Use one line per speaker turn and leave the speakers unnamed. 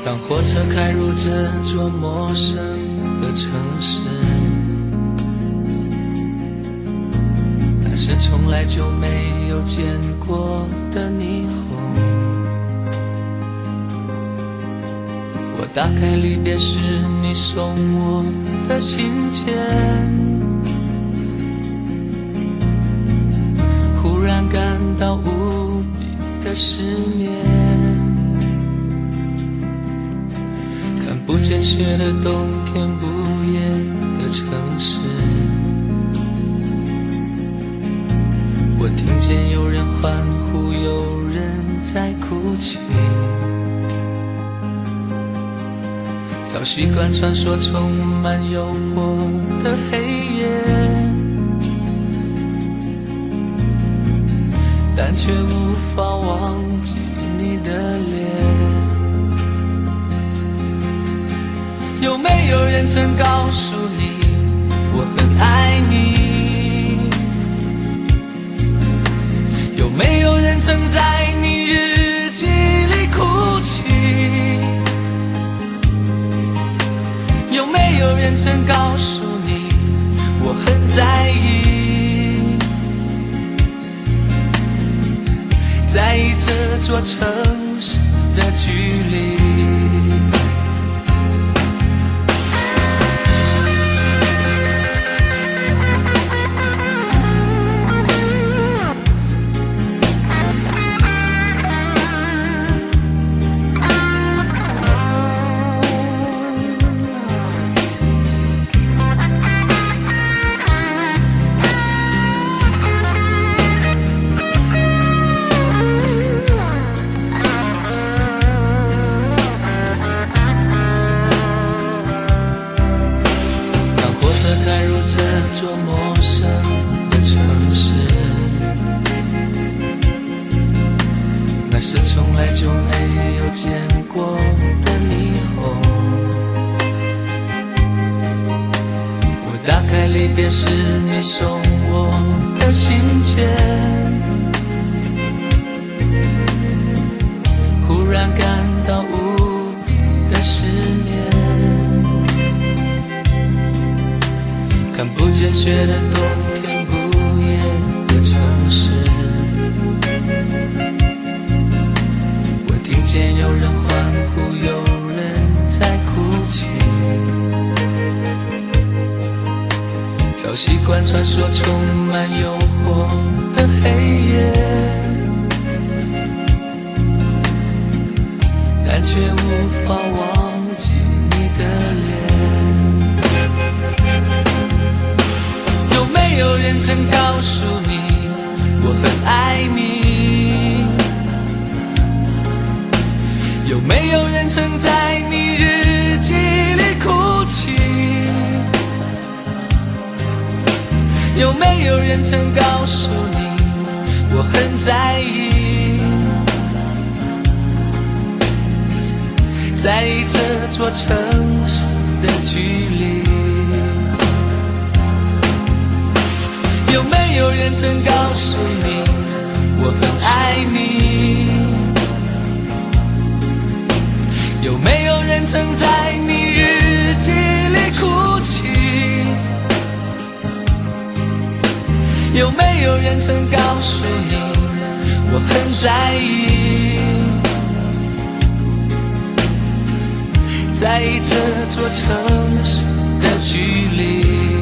当火车开入这座陌生的城市，那是从来就没有见过的霓虹。我打开离别时你送我的信件，忽然感到无比的失眠。看不见雪的冬天，不夜的城市，我听见有人欢呼，有人在哭泣。早习惯穿梭充满诱惑的黑夜，但却无法忘记你的脸。有没有人曾告诉你我很爱你？有没有人曾在你日记里哭泣？有没有人曾告诉你我很在意？在意这座城市的距离。这座陌生的城市，那是从来就没有见过的霓虹。我打开离别时你送我的信件，忽然感到无比的失眠。看不见雪的冬天，不夜的城市，我听见有人欢呼，有人在哭泣。早习惯穿梭充满诱惑的黑夜，但却无法忘记你的脸。有没有人曾告诉你我很爱你？有没有人曾在你日记里哭泣？有没有人曾告诉你我很在意？在意这座城市的距离。有没有人曾告诉你我很爱你？有没有人曾在你日记里哭泣？有没有人曾告诉你我很在意？在意这座城市的距离。